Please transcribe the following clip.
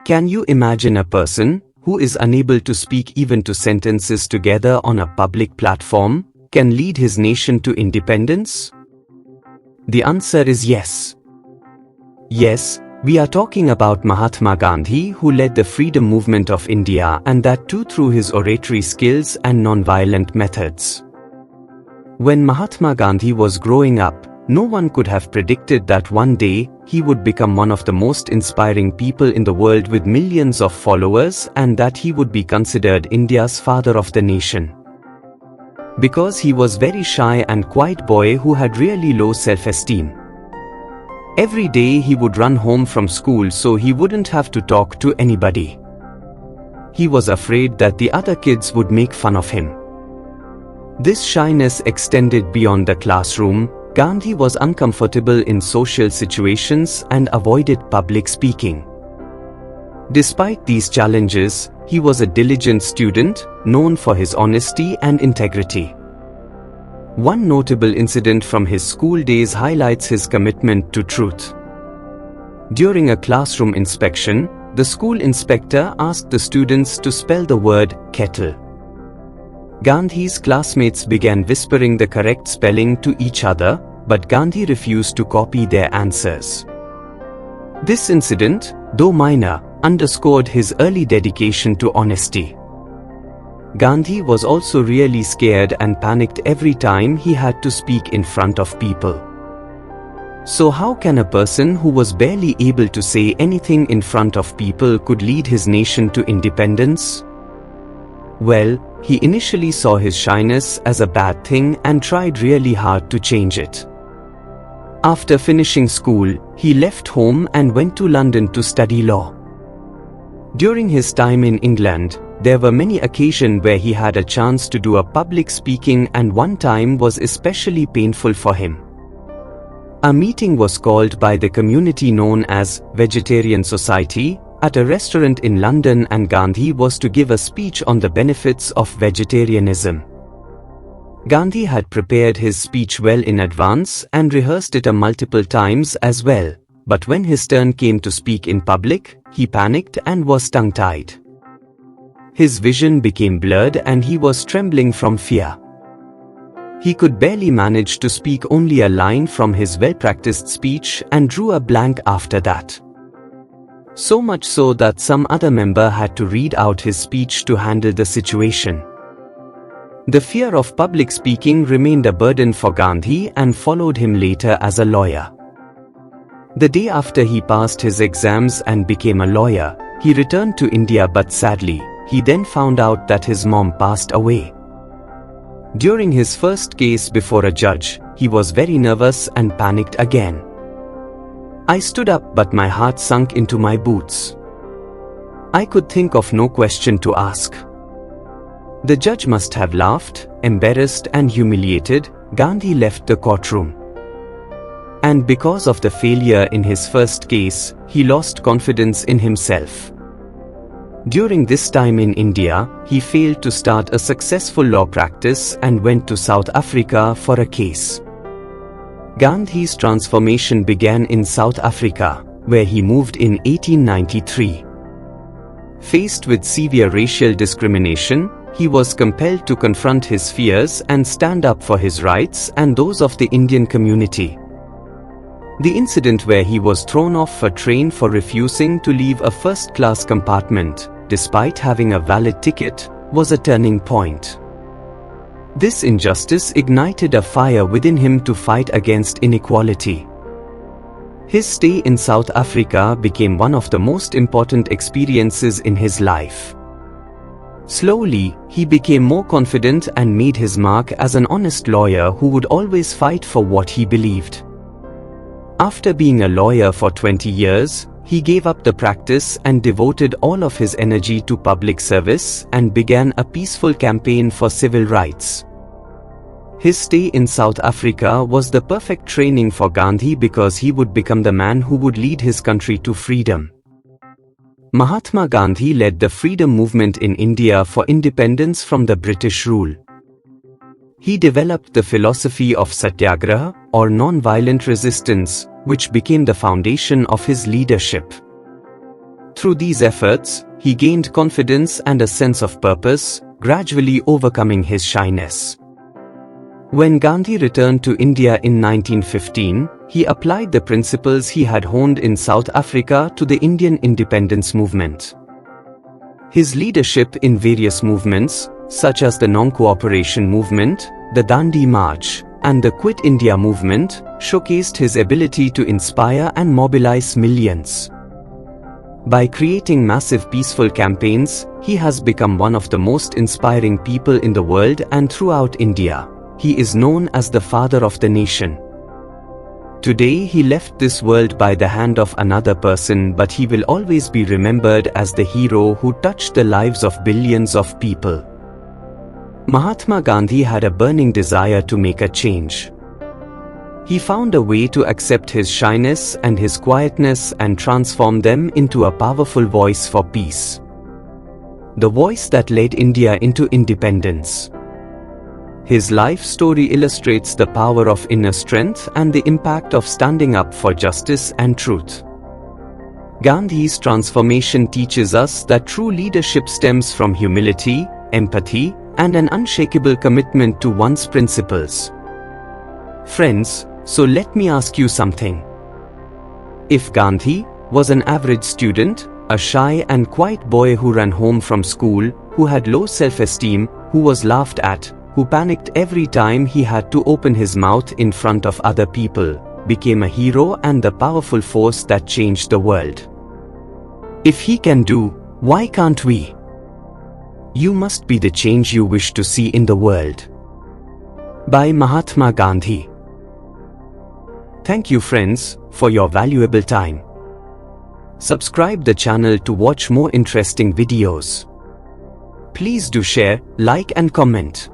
Can you imagine a person who is unable to speak even two sentences together on a public platform can lead his nation to independence? The answer is yes. Yes, we are talking about Mahatma Gandhi, who led the freedom movement of India, and that too through his oratory skills and non-violent methods. When Mahatma Gandhi was growing up, no one could have predicted that one day he would become one of the most inspiring people in the world with millions of followers, and that he would be considered India's father of the nation. Because he was very shy and quiet boy who had really low self-esteem. Every day he would run home from school so he wouldn't have to talk to anybody. He was afraid that the other kids would make fun of him. This shyness extended beyond the classroom. Gandhi was uncomfortable in social situations and avoided public speaking. Despite these challenges, he was a diligent student, known for his honesty and integrity. One notable incident from his school days highlights his commitment to truth. During a classroom inspection, the school inspector asked the students to spell the word kettle. Gandhi's classmates began whispering the correct spelling to each other, but Gandhi refused to copy their answers. This incident, though minor, underscored his early dedication to honesty. Gandhi was also really scared and panicked every time he had to speak in front of people. So how can a person who was barely able to say anything in front of people could lead his nation to independence? Well, he initially saw his shyness as a bad thing and tried really hard to change it. After finishing school, he left home and went to London to study law. During his time in England, there were many occasions where he had a chance to do a public speaking, and one time was especially painful for him. A meeting was called by the community known as Vegetarian Society at a restaurant in London, and Gandhi was to give a speech on the benefits of vegetarianism. Gandhi had prepared his speech well in advance and rehearsed it multiple times as well, but when his turn came to speak in public, he panicked and was tongue-tied. His vision became blurred and he was trembling from fear. He could barely manage to speak only a line from his well-practiced speech and drew a blank after that. So much so that some other member had to read out his speech to handle the situation. The fear of public speaking remained a burden for Gandhi and followed him later as a lawyer. The day after he passed his exams and became a lawyer, he returned to India, but sadly, he then found out that his mom passed away. During his first case before a judge, he was very nervous and panicked again. I stood up, but my heart sunk into my boots. I could think of no question to ask. The judge must have laughed. Embarrassed and humiliated, Gandhi left the courtroom. And because of the failure in his first case, he lost confidence in himself. During this time in India, he failed to start a successful law practice and went to South Africa for a case. Gandhi's transformation began in South Africa, where he moved in 1893. Faced with severe racial discrimination, he was compelled to confront his fears and stand up for his rights and those of the Indian community. The incident where he was thrown off a train for refusing to leave a first-class compartment, despite having a valid ticket, was a turning point. This injustice ignited a fire within him to fight against inequality. His stay in South Africa became one of the most important experiences in his life. Slowly, he became more confident and made his mark as an honest lawyer who would always fight for what he believed. After being a lawyer for 20 years, he gave up the practice and devoted all of his energy to public service and began a peaceful campaign for civil rights. His stay in South Africa was the perfect training for Gandhi because he would become the man who would lead his country to freedom. Mahatma Gandhi led the freedom movement in India for independence from the British rule. He developed the philosophy of satyagraha, or non-violent resistance, which became the foundation of his leadership. Through these efforts, he gained confidence and a sense of purpose, gradually overcoming his shyness. When Gandhi returned to India in 1915, he applied the principles he had honed in South Africa to the Indian independence movement. His leadership in various movements, such as the Non-Cooperation Movement, the Dandi March, and the Quit India movement, showcased his ability to inspire and mobilize millions. By creating massive peaceful campaigns, he has become one of the most inspiring people in the world, and throughout India, he is known as the father of the nation. Today he left this world by the hand of another person, but he will always be remembered as the hero who touched the lives of billions of people. Mahatma Gandhi had a burning desire to make a change. He found a way to accept his shyness and his quietness and transform them into a powerful voice for peace. The voice that led India into independence. His life story illustrates the power of inner strength and the impact of standing up for justice and truth. Gandhi's transformation teaches us that true leadership stems from humility, empathy, and an unshakable commitment to one's principles. Friends, so let me ask you something. If Gandhi was an average student, a shy and quiet boy who ran home from school, who had low self-esteem, who was laughed at, who panicked every time he had to open his mouth in front of other people, became a hero and the powerful force that changed the world. If he can do, why can't we? You must be the change you wish to see in the world. By Mahatma Gandhi. Thank you friends, for your valuable time. Subscribe the channel to watch more interesting videos. Please do share, like and comment.